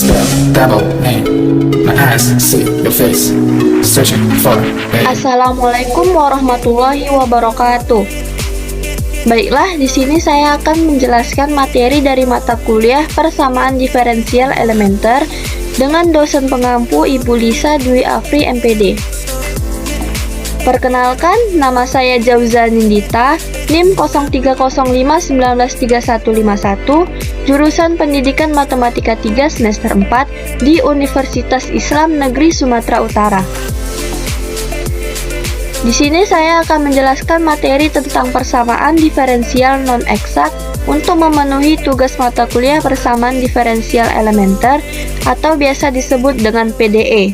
spell, double name. My eyes see your face, searching for babe. Assalamualaikum warahmatullahi wabarakatuh. Baiklah, di sini saya akan menjelaskan materi dari mata kuliah persamaan diferensial elementer dengan dosen pengampu Ibu Lisa Dwi Afri MPD. Perkenalkan, nama saya Jauza Nindita, NIM 0305193151, jurusan Pendidikan Matematika 3 semester 4 di Universitas Islam Negeri Sumatera Utara. Di sini saya akan menjelaskan materi tentang persamaan diferensial non-eksak untuk memenuhi tugas mata kuliah persamaan diferensial elementer atau biasa disebut dengan PDE.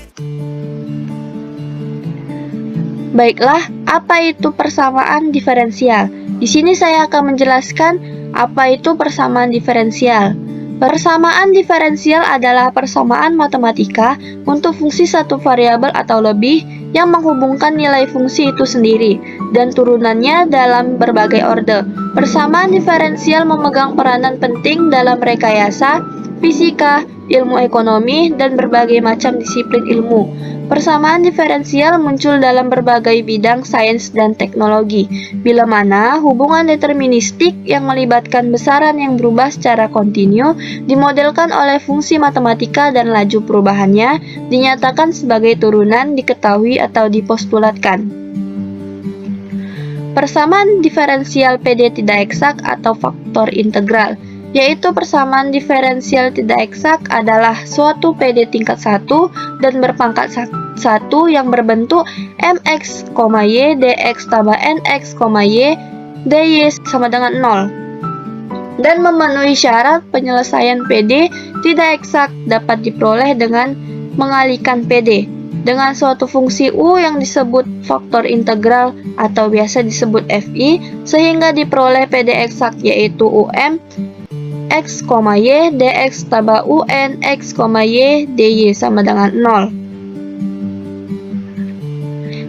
Baiklah, apa itu persamaan diferensial? Di sini saya akan menjelaskan apa itu persamaan diferensial. Persamaan diferensial adalah persamaan matematika untuk fungsi satu variabel atau lebih yang menghubungkan nilai fungsi itu sendiri dan turunannya dalam berbagai orde. Persamaan diferensial memegang peranan penting dalam rekayasa, fisika, ilmu ekonomi, dan berbagai macam disiplin ilmu. Persamaan diferensial muncul dalam berbagai bidang sains dan teknologi, bila mana hubungan deterministik yang melibatkan besaran yang berubah secara kontinu dimodelkan oleh fungsi matematika dan laju perubahannya dinyatakan sebagai turunan diketahui atau dipostulatkan. Persamaan diferensial PD tidak eksak atau faktor integral, yaitu persamaan diferensial tidak eksak adalah suatu PD tingkat 1 dan berpangkat 1 yang berbentuk mx, y dx tambah nx, y dy sama dengan 0 dan memenuhi syarat penyelesaian PD tidak eksak dapat diperoleh dengan mengalihkan PD dengan suatu fungsi U yang disebut faktor integral atau biasa disebut FI sehingga diperoleh PD eksak yaitu UM x, y, dx tambah un, x, y, dy sama dengan 0.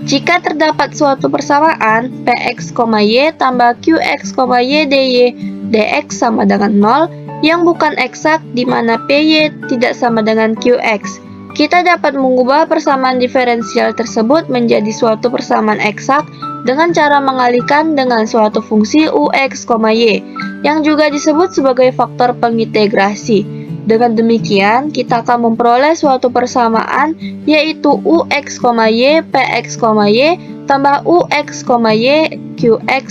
Jika terdapat suatu persamaan px, y tambah qx, y, dy, dx sama dengan 0 yang bukan eksak di mana py tidak sama dengan qx, kita dapat mengubah persamaan diferensial tersebut menjadi suatu persamaan eksak dengan cara mengalihkan dengan suatu fungsi ux, y yang juga disebut sebagai faktor pengintegrasi. Dengan demikian, kita akan memperoleh suatu persamaan yaitu ux, y, px, y tambah ux, y, qx,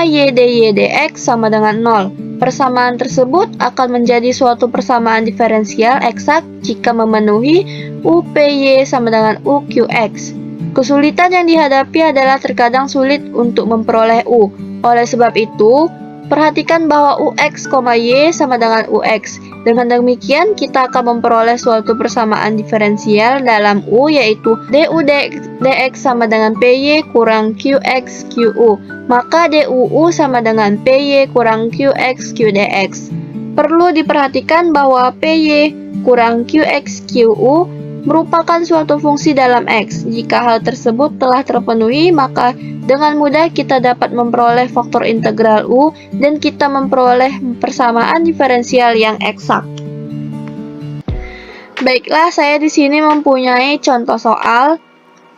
y, dy, dx sama dengan 0. Persamaan tersebut akan menjadi suatu persamaan diferensial eksak jika memenuhi upy sama dengan uqx. Kesulitan yang dihadapi adalah terkadang sulit untuk memperoleh u. Oleh sebab itu, perhatikan bahwa ux, y sama dengan ux. Dengan demikian, kita akan memperoleh suatu persamaan diferensial dalam u yaitu du dx sama dengan py kurang qx qu. Maka duu sama dengan py kurang qx qdx. Perlu diperhatikan bahwa py kurang qx qu merupakan suatu fungsi dalam X. Jika hal tersebut telah terpenuhi, maka dengan mudah kita dapat memperoleh faktor integral U dan kita memperoleh persamaan diferensial yang eksak. Baiklah, saya di sini mempunyai contoh soal.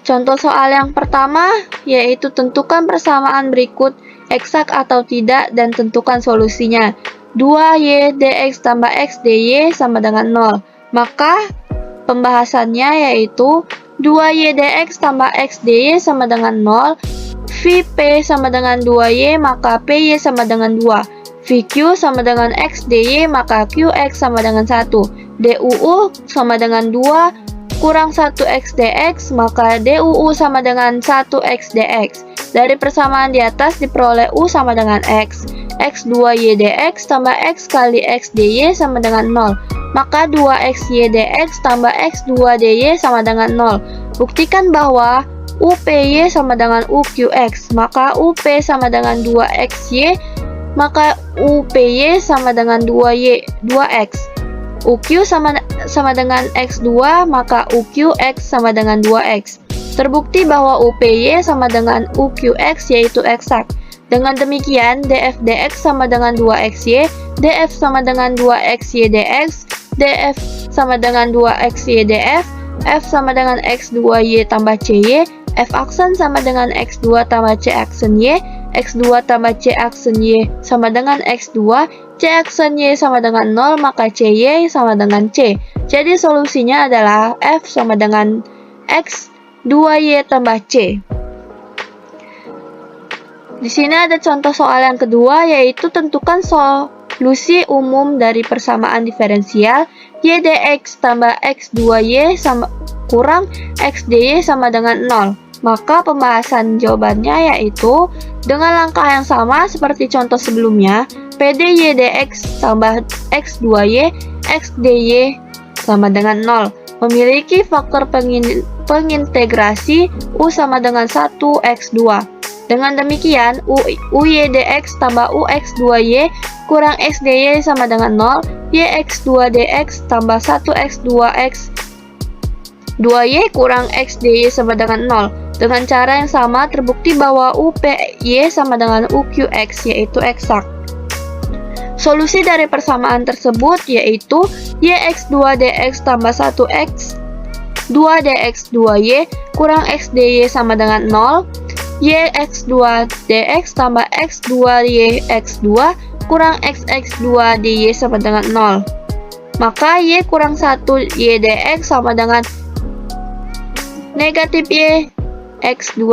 Contoh soal yang pertama yaitu tentukan persamaan berikut eksak atau tidak dan tentukan solusinya. 2y dx tambah x dy sama dengan 0. Maka pembahasannya yaitu 2y dx tambah x dy sama dengan 0, Vp sama dengan 2y maka py sama dengan 2, Vq sama dengan x dy maka qx sama dengan 1, duu sama dengan 2 kurang 1x dx maka duu sama dengan 1x dx. Dari persamaan di atas diperoleh u sama dengan x, x2y dx tambah x kali x dy sama dengan 0. Maka 2xy dx tambah x2dy sama dengan 0. Buktikan bahwa upy sama dengan uqx, maka up sama dengan 2xy, maka upy sama dengan 2x. uq sama dengan x2, maka uqx sama dengan 2x. Terbukti bahwa upy sama dengan uqx yaitu eksak. Dengan demikian, df dx sama dengan 2xy, df sama dengan 2xy dx, df sama dengan 2x y df, f sama dengan x2y tambah cy, f aksen sama dengan x2 tambah c aksen y, x2 tambah c aksen y sama dengan x2, c aksen y sama dengan 0, maka cy sama dengan c. Jadi solusinya adalah f sama dengan x2y tambah c. Di sini ada contoh soal yang kedua, yaitu tentukan solusi umum dari persamaan diferensial y dx tambah x2y sama kurang xdy sama dengan 0. Maka pembahasan jawabannya yaitu dengan langkah yang sama seperti contoh sebelumnya, PD y dx tambah x2y, xdy sama dengan 0. Memiliki faktor pengintegrasi u sama dengan 1x2. Dengan demikian, uy dx tambah ux2y kurang xdy sama dengan 0, yx2 dx tambah 1x2x 2y kurang xdy sama dengan 0. Dengan cara yang sama, terbukti bahwa upy sama dengan uqx, yaitu eksak. Solusi dari persamaan tersebut yaitu yx2 dx tambah 1x 2 dx 2y kurang xdy sama dengan 0, yx2 dx tambah x2y x2 kurang xx2 dy sama dengan 0. Maka y kurang 1 y dx sama dengan negatif y x2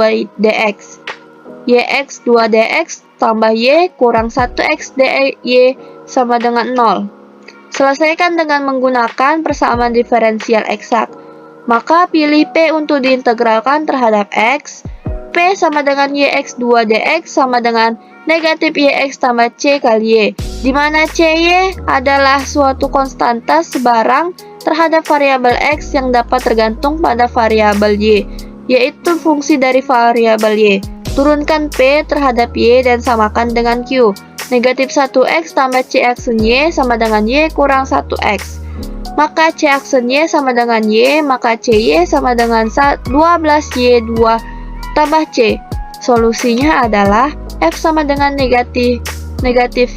dx. Yx2 dx tambah y kurang 1 x dy sama dengan 0. Selesaikan dengan menggunakan persamaan diferensial eksak. Maka pilih P untuk diintegralkan terhadap x. P sama dengan yx2 dx sama dengan negatif yx tambah c kali y, di mana cy adalah suatu konstanta sebarang terhadap variabel x yang dapat tergantung pada variabel y, yaitu fungsi dari variabel y. Turunkan P terhadap y dan samakan dengan Q. Negatif 1x tambah c aksen y sama dengan y kurang 1x. Maka c aksen y sama dengan y, maka cy sama dengan 12y2 tambah c. Solusinya adalah f sama dengan negatif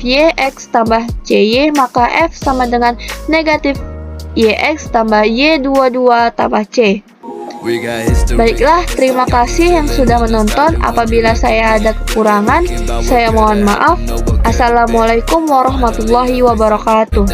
y x tambah cy, maka f sama dengan negatif yx tambah y22 tambah c. Baiklah, terima kasih yang sudah menonton. Apabila saya ada kekurangan, saya mohon maaf. Assalamualaikum warahmatullahi wabarakatuh.